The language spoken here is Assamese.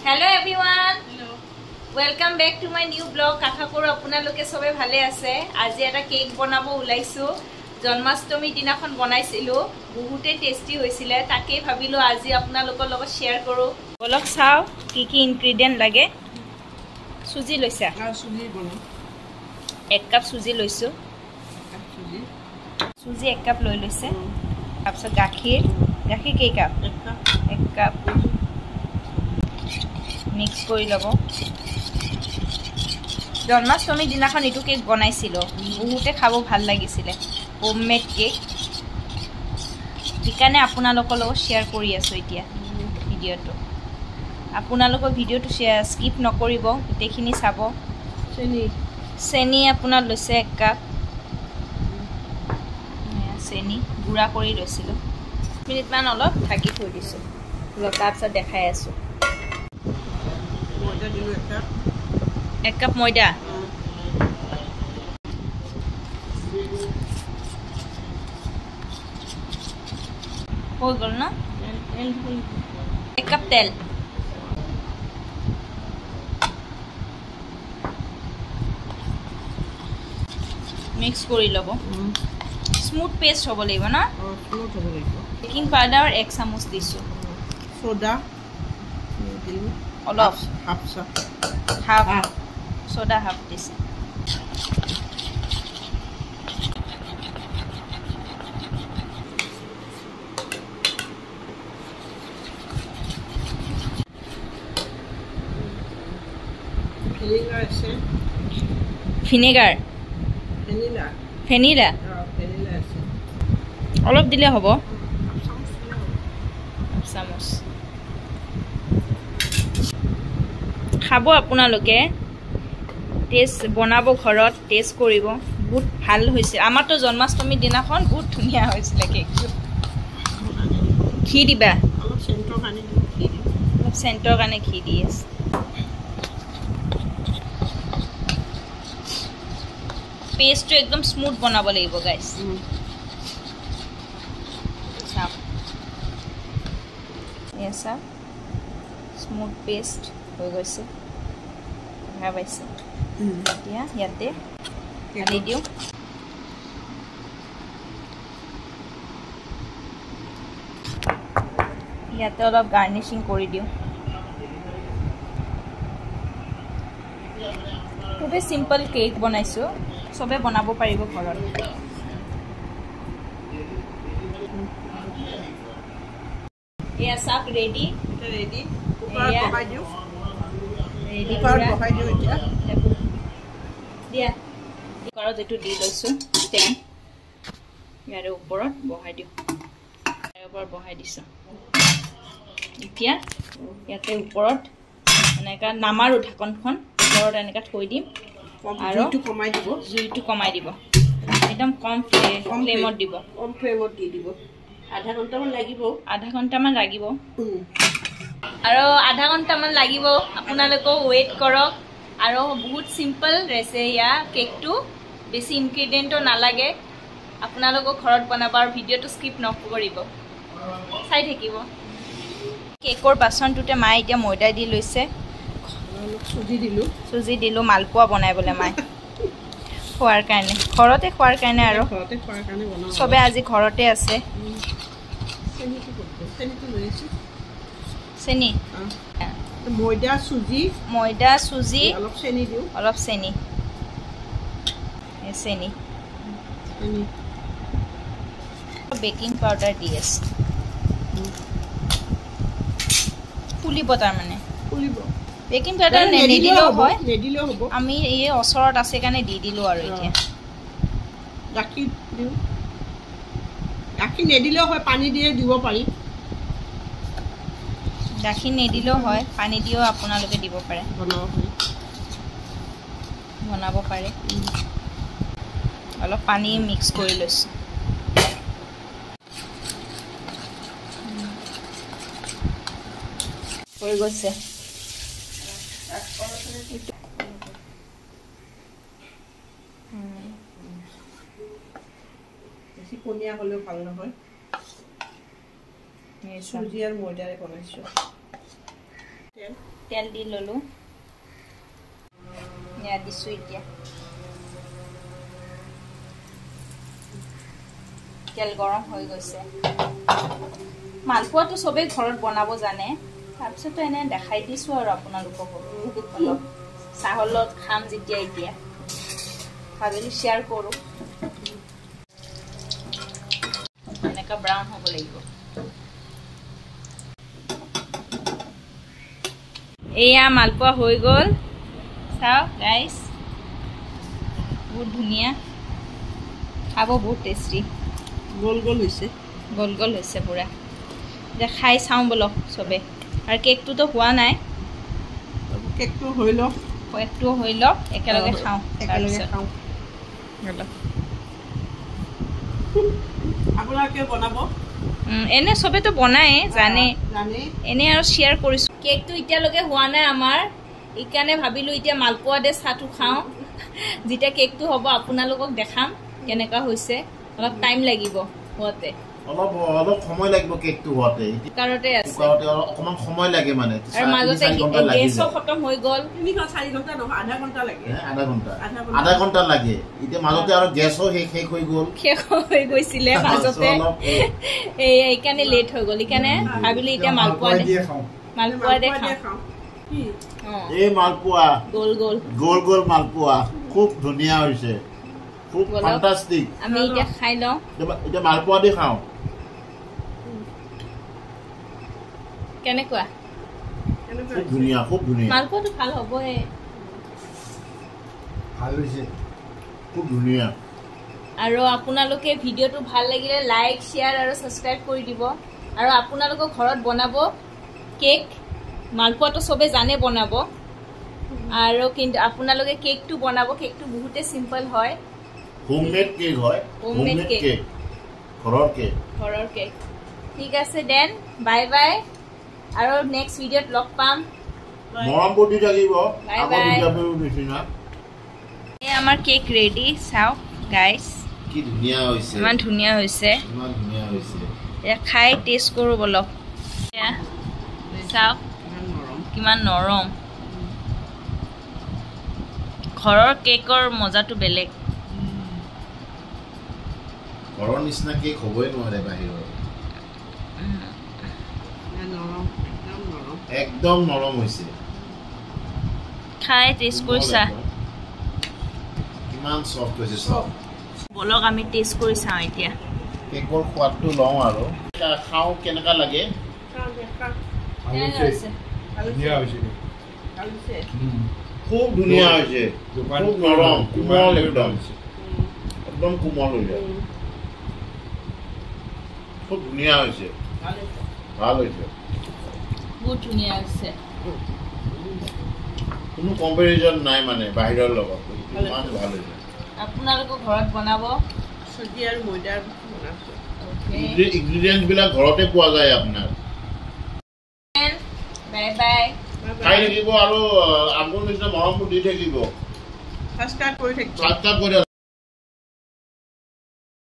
Hello everyone. Hello. Welcome back to my new blog. Katha koro apnaloke sobe bhale ase. Aji eta cake banabo ulaisu. Janmashtami dinakhon banaisilu. Bahute tasty hoisile. Take bhabilo aji apnalokor logot share koru. Bolok sao ki ingredient lage. Suji loisa. Suji bana. 1 cup suji loisu. Suji 1 cup loi loise. Apsa gakhir ke cup? 1 cup. Mix কৰি লব জন্মাষ্টমী দিনাখন ইটো কেক বনাইছিল বহুতে খাব ভাল লাগিছিলে হোমমেড কেক ঠিকানে আপোনালোকৰ লগত শেয়াৰ কৰি আছো এতিয়া ভিডিওটো আপোনালোকৰ ভিডিওটো স্কিপ নকৰিব গোটেইখিনি চাব চেনি আপোনাৰ লৈছে 1 কাপ চেনি গুড়া কৰি লৈছিল মিনিটমান অলপ ঢাকি থৈ দিছো তাৰপিছত দেখাই আছো 1 cup moida. Ho gol na? 1 cup tel. Mix kori lobo. Smooth paste hobo laibo na? Smooth hobo laibo. Baking powder 1 চামুচ দিছো. Soda. Olaf. Half. Soda half this. Vinegar. Vanilla. Olaf dile hobo. Samus. খাব আপোনালোকে টেস্ট বনাব ঘৰত টেস্ট কৰিব বহুত ভাল হৈছে আমাৰটো জন্মাষ্টমী দিনাখন বহুত ধুনিয়া হৈছিল কেকটো ঘি দিবা অলপ সেন্টৰ কাৰণে ঘি দিয়েছ পেষ্টটো একদম স্মুথ বনাব লাগিব গাইস চাপ এসা স্মুথ পেষ্ট হৈ গৈছে ভাবাইছে এতিয়া ইয়াতে আনি দিও ইয়াতে অলপ গাৰ্নিশিং কৰি দিও খুব সিম্পল কেক বনাইছো সবে বনাব পাৰিব ঘৰত এয়া সব ৰেডি কুকাৰ বহাই দিও কুকাৰ বহাই দিও এতিয়া দিয়া কুকাৰত এটো দি লৈছো ষ্টেণ্ড ইয়াৰ ওপৰত বহাই দিও ইয়াৰ ওপৰত বহাই দিছো এতিয়া ইয়াতে ওপৰত এনেকা নামাৰো ঢাকনখন ওপৰত এনেকা থৈ দিম আৰু জুইটো কমাই দিব একদম কম ফ্লেমত দিব কম ফ্লেমত দি দিব আধা ঘণ্টামান লাগিব আৰু আধা ঘণ্টামান লাগিব আপোনালোক ওয়েট কৰক আৰু বহুত সিম্পল ৰেচিপিয়া কেকটো বেছি ইনগ্ৰেডিয়েন্টও নালাগে আপোনালোক ঘৰত বনাবাৰ ভিডিওটো স্কিপ নকৰিব চাই থাকিব কেকৰ বাচনটোতে মাই এতিয়া ময়দা দি লৈছে সুজি দিলো মালপোৱা বনাইবলে মাই খোৱাৰ কাৰণে ঘৰতে খোৱাৰ কাৰণে আৰু সবে আজি ঘৰতে আছে চেনি ময়দা সুজি অলপ চেনি বেকিং পাউডাৰ দি আছে ফুলিব তাৰ মানে বেকিং পাউডাৰ নেদিলেও হয় আমি এই ওচৰত আছে কাৰণে দি দিলো আৰু এতিয়া গাখীৰ দিও গাখীৰ নেদিলেও হয় পানী দিয়ে দিব পাৰি গাখীৰ নেদিলেও হয় পানী দিও আপোনালোকে দিব পাৰে বনাব পাৰে অলপ পানী মিক্স কৰি লৈছো হৈ গৈছে বেছি পনিয়া হলেও ভাল নহয় সুজি আৰু ময়দাৰে বনাইছো তেল দি ললো ইয়া দিছো এতিয়া তেল গৰম হৈ গৈছে মালপোৱাটো সবে ঘৰত বনাব জানে তাৰপিছত এনে দেখাই দিছো আৰু আপোনালোকক অলপ চাহৰ লগত খাম যেতিয়া এতিয়া ভাবিলো শ্বেয়াৰ কৰো এনেকা ব্ৰাউন হ'ব লাগিব এয়া মালপোৱা হৈ গ'ল চাও গাইস বহুত ধুনিয়া খাব বহুত টেস্টি গোল গোল হৈছে পুৰা যে খাই চাওঁ বলক সবে আৰু কেকটো হোৱা নাই কেকটো হৈ লওক একেলগে খাওঁ আপোনালোকে বনাব এনে সবেতো বনাই জানে এনে আৰু শ্বেয়াৰ কৰিছো কেকটো এতিয়ালৈকে হোৱা নাই আমাৰ এইকাৰণে ভাবিলো এতিয়া মালপোৱা দে চাহটো খাওঁ যেতিয়া কেকটো হ'ব আপোনালোকক দেখাম কেনেকা হৈছে অলপ টাইম লাগিব হোৱাতে অলপ সময় লাগিব কেকটো হোৱাতে কুকাৰতে আছে অকমান সময় লাগে মানে আৰু মাজতে গেছও খতম হৈ গ'ল 3-4 ঘণ্টা নহয় আধা ঘণ্টা লাগে আধা ঘণ্টা লাগে এতিয়া মাজতে আৰু গেছও শেষ হৈ গৈছিলে মাজতে এইকাৰণে লেট হৈ গ'ল এইকাৰণে ভাবিলো এতিয়া মালপোৱা দে খাওঁ এই মালপোৱা গোল মালপোৱা খুব ধুনীয়া হৈছে খুব ফ্যান্টাস্টিক আমি এটা খাই লওঁ এটা মালপোৱা দি খাওঁ কেনেকুৱা খুব ধুনীয়া মালপোৱাটো ভাল হ'বই ভাল হৈছে খুব ধুনীয়া আৰু আপোনালোকে ভিডিওটো ভাল লাগিলে লাইক শেয়াৰ আৰু সাবস্ক্ৰাইব কৰি দিব আৰু আপোনালোকৰ ঘৰত বনাব কেক মালপোৱাটো সবে জানে বনাব আৰু কিন্তু আপোনালোকে কেকটো বনাব কেকটো বহুতে সিম্পল হয় হোমমেড কেক হয় হোমমেড কেক ঘৰৰ কেক ঠিক আছে দেন বাই বাই আৰু নেক্সট ভিডিওত লগ পাম মৰম কৰি থাকিব আগৰ ভিডিওবোৰ নিচিনা এই আমাৰ কেক ৰেডি চাওক গাইস কি ধুনীয়া হৈছে ইমান ধুনীয়া হৈছে এ খাই টেষ্ট কৰো বলক চাওক কিমান নৰম ঘৰৰ কেকৰ মজাটো বেলেগ ঘৰৰ নিচিনা কেক হ'বই নোৱাৰে বাহিৰৰ একদম নৰম হৈছে খাই টেষ্ট কৰিছা কিমান সফট হৈছে সব বলক আমি টেষ্ট কৰি চাওঁ এতিয়া কেকৰ সোৱাদটো লওঁ আৰু খাওঁ কেনেকা লাগে খুব ধুনীয়া হৈছে খুব নৰম কোমল একদম কোমল হৈছে খুব ধুনীয়া হৈছে ভাল হৈছে বহুত ধুনীয়া হৈছে কোনো কম্পেৰিজন নাই মানে বাহিৰৰ লগত ইমান ভাল হৈছে আপোনালোকৰ ঘৰত বনাব সুজি আৰু ময়দাৰ বনাইছো ইনগ্ৰেডিয়েন্টছ বিলাক ঘৰতে পোৱা যায় আপোনাৰ বাই বাই খাই থাকিব আৰু আপোনাৰ নিচিনা মৰমবোৰ দি থাকিব সাবস্ক্ৰাইব কৰি থাকিব